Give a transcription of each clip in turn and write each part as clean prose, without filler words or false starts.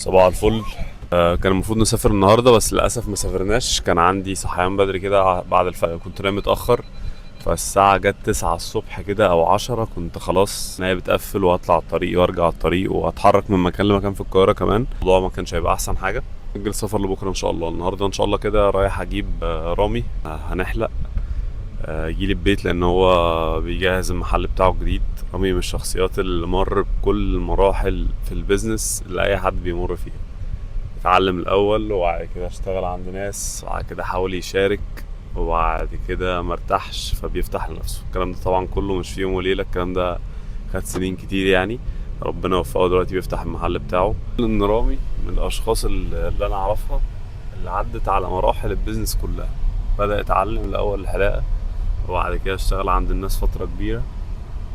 صباح الفل. كان المفروض نسافر النهارده بس للاسف ما سافرناش. كان عندي صحيان بدري كده بعد كنت نايم متاخر، فالساعه جت 9 الصبح كده او 10، كنت خلاص نايم بتقفل وهطلع على الطريق وارجع على الطريق واتحرك من مكان لمكان في القاهره. كمان الموضوع ما كانش هيبقى احسن حاجه. نجل السفر لبكره ان شاء الله. النهارده ان شاء الله كده رايح اجيب رامي. هنحلق يجيلي البيت لان هو بيجهز المحل بتاعه الجديد. رامي من الشخصيات اللي مر بكل المراحل في البيزنس اللي اي حد بيمر فيها. اتعلم الاول وبعد كده اشتغل عند ناس وبعد كده حاول يشارك وبعد كده مرتاحش فبيفتح لنفسه. الكلام ده طبعا كله مش في يوم وليلة، الكلام ده خد سنين كتير يعني. ربنا وفقه دلوقتي بيفتح المحل بتاعه. ان رامي من الاشخاص اللي انا اعرفها اللي عدت على مراحل البيزنس كلها. بدأ يتعلم الاول الحلاقة وبعد كده اشتغل عند الناس فترة كبيرة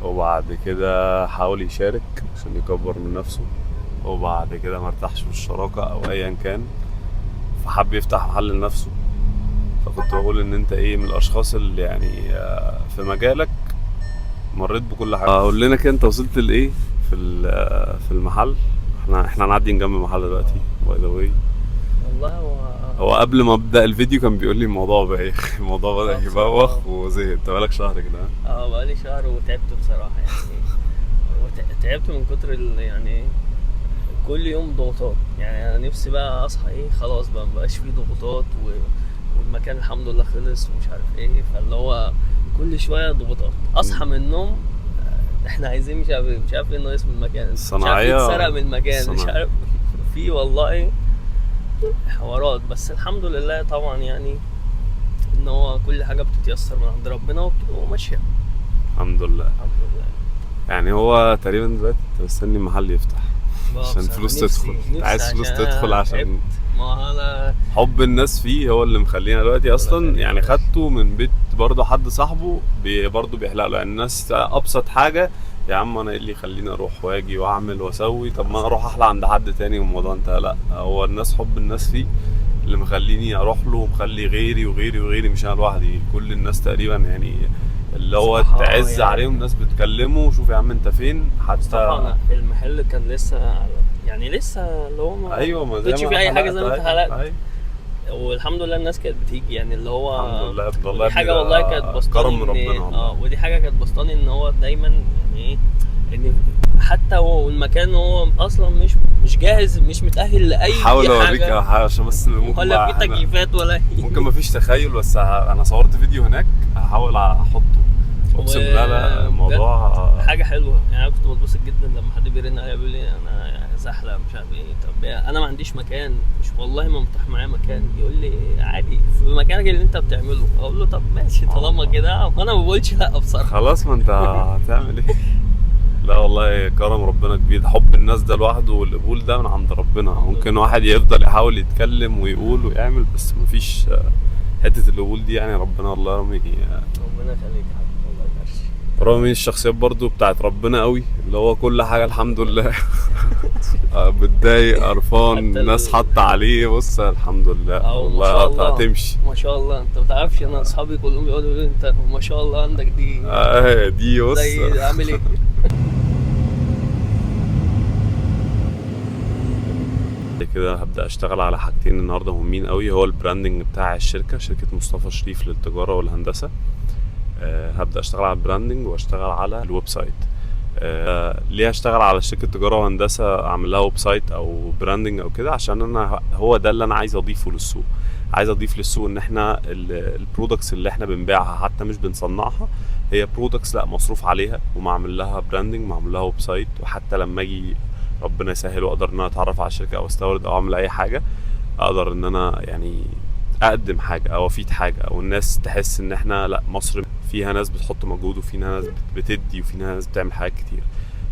وبعد كده حاول يشارك عشان يكبر من نفسه وبعد كده مرتاحش في الشراكة او ايا كان فحب يفتح محل لنفسه. فكنت بقول ان انت ايه من الاشخاص اللي يعني في مجالك مريت بكل حاجة. قول لنا كده انت وصلت لايه في المحل. احنا هنعدي جنب المحل دلوقتي باي ذا واي. والله هو قبل ما ابدا الفيديو كان بيقول لي الموضوع بايخ الموضوع بدأ يبوخ بصراحة وزهق. انت بقالك شهر كده. بقالي شهر وتعبت بصراحة يعني. تعبت من كتر يعني كل يوم ضغوطات. يعني انا نفسي بقى اصحى خلاص بقى مبقاش فيه ضغوطات والمكان الحمد لله خلص ومش عارف فاللي هو كل شوية ضغوطات. اصحى من النوم احنا عايزين مش عارف ايه ناقص من المكان، مش عارف الصناعية يتسرق من المكان، مش الصناعية عارف في والله حوارات. بس الحمد لله طبعا يعني ان هو كل حاجه بتتيسر من عند ربنا وماشيه الحمد لله. الحمد لله. يعني هو تقريبا دلوقتي انت مستني المحل يفتح عشان بصراحة فلوس نفسي تدخل. عايز فلوس عشان تدخل أنا عشان تعبت. ما انا حب الناس فيه هو اللي مخلينا دلوقتي اصلا. يعني خدته من بيت برضه حد صاحبه برضه بيحلق له. يعني الناس ابسط حاجه يا عم انا ايه اللي يخليني اروح واجي واعمل واسوي؟ طب ما انا اروح احلق عند حد تاني والموضوع انتهى. لا، هو الناس حب الناس فيه اللي مخليني اروح له ومخلي غيري وغيري وغيري، مش انا لوحدي، كل الناس تقريبا يعني اللي هو بصراحة تعز يعني عليهم. ناس بتكلمه شوف يا عم انت فين بصراحة حتى. انا المحل كان لسه يعني لسه اللي هو ما ايوه ما زي كانش ما فيه انا اي حاجه حلقت. زي ما انت ايوه حلقت. ايوه والحمد لله الناس كانت بتيجي يعني اللي هو الحمد لله يا ابني. والله يا ودي ابني حاجه والله كانت ده بسطاني كرم من ربنا والله. ودي حاجه كانت بسطاني ان هو دايما يعني ان حتى هو المكان هو اصلا مش جاهز، مش متأهل لأي حاول اوريك حاجة عشان بس ممكن ولا في تكييفات ولا ممكن ما فيش تخيل. بس انا صورت فيديو هناك هحاول احطه. اقسم بالله لا وبجد الموضوع حاجة حلوة. يعني أنا كنت بتبسط جدا لما حد بيرن عليا بيقول لي أنا زحلة مش عارف طب أنا ما عنديش مكان، مش والله ما متاح معايا مكان. يقول لي عادي في مكانك اللي أنت بتعمله. أقول له طب ماشي طالما كده، وأنا ما بقولش لأ بصراحة. خلاص ما انت هتعمل ايه. لا والله كرم ربنا كبير. حب الناس ده لوحده والقبول ده من عند ربنا. ممكن واحد يفضل يحاول يتكلم ويقول ويعمل بس مفيش حتة القبول دي. يعني ربنا الله رامي ربنا يخليك يا حبيبي والله ماشي. رامي الشخصيات برضو بتاعت ربنا قوي، اللي هو كل حاجة الحمد لله. متضايق قرفان حتى الناس حاطة عليه بص الحمد لله أو ما والله شاء الله هتمشي. ما شاء الله. أنت ما تعرفش أنا أصحابي كلهم بيقعدوا يقولوا أنت ما شاء الله عندك دي دي بص. زي عامل إيه. بعد كده هبدأ اشتغل على حاجتين النهارده مهمين قوي. هو البراندنج بتاع الشركة، شركة مصطفى شريف للتجارة والهندسة. هبدأ اشتغل على البراندنج واشتغل على الويب سايت. ليه اشتغل على شركة تجارة وهندسة اعمل لها ويب سايت او براندنج او كده؟ عشان انا هو ده اللي انا عايز اضيفه للسوق. عايز اضيف للسوق ان احنا البرودكتس اللي احنا بنبيعها حتى مش بنصنعها، هي برودكتس لا مصروف عليها ومعمل لها براندنج معمل لها ويب سايت. وحتى لما اجي ربنا يسهل واقدر ان انا اتعرف على شركة او استورد او اعمل اي حاجة، اقدر ان انا يعني اقدم حاجة او افيد حاجة او الناس تحس ان احنا لا مصر فيها ناس بتحط مجهود وفيها ناس بتدي وفيها ناس بتعمل حاجات كتير.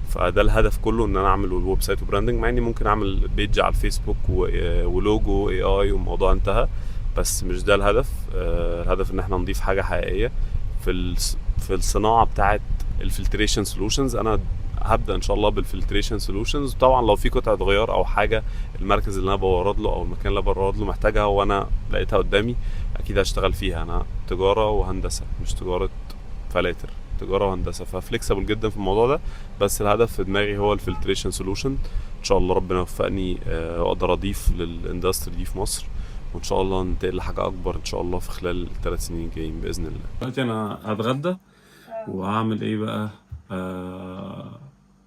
فده الهدف كله ان انا اعمل الويب سايت وبراندنج. مع اني ممكن اعمل بيج على الفيسبوك ولوجو اي والموضوع انتهى، بس مش ده الهدف. الهدف ان احنا نضيف حاجة حقيقية في الصناعة بتاعة الفلتريشن سولوشنز. انا هبدا ان شاء الله بالفلتريشن سولوشنز. طبعا لو في قطعه غيار او حاجه المركز اللي انا بورد له او المكان اللي بورد له محتاجها وانا لقيتها قدامي اكيد هشتغل فيها. انا تجاره وهندسه مش تجاره فلاتر، تجاره وهندسه، ففليكسبل جدا في الموضوع ده. بس الهدف في دماغي هو الفلتريشن سولوشن. ان شاء الله ربنا يوفقني واقدر اضيف للاندستري دي في مصر، وان شاء الله ننتقل لحاجه اكبر ان شاء الله في خلال ال3 سنين الجايين باذن الله. دلوقتي انا هتغدى وهعمل ايه بقى،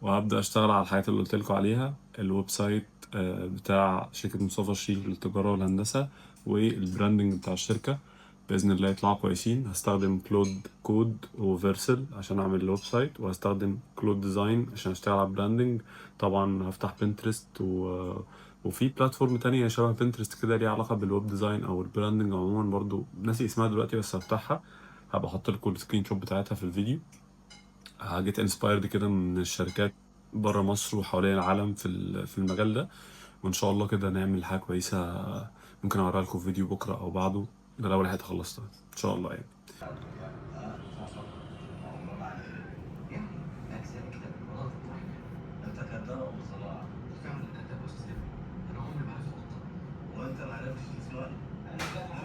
وهبدا اشتغل على الحاجات اللي قلت لكم عليها، الويب سايت بتاع شركه مصطفى الشيخ للتجاره والهندسه، والبراندنج بتاع الشركه باذن الله يطلعوا كويسين. هستخدم كلود كود وفيرسل عشان اعمل الويب سايت، وهستخدم كلود ديزاين عشان اشتغل على البراندنج. طبعا هفتح بنترست وفي بلاتفورم تانية شبه بنترست كده ليها علاقة بالويب ديزاين او البراندنج عموما، برضو ناسي اسمها دلوقتي بس هفتحها، هبقى احط لكم السكرين شوت بتاعتها في الفيديو. هجيت انسبايرد كده من الشركات بره مصر وحوالين العالم في المجال ده، وان شاء الله كده نعمل حاجة كويسة. ممكن اوريها لكم في فيديو بكرة او بعده، ده اول حاجة خلصتها ان شاء الله يعني. انت كداب ابو صلاح فعلا كداب استاذ. انا عمري ما عرفت اخطب وانت ما عرفتش تسمعني.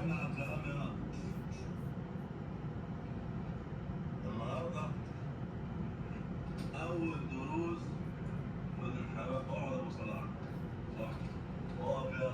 انا عبد الكلام النهارده اول دروس من الحلقه. اقعد ابو صلاح صح، اقف يا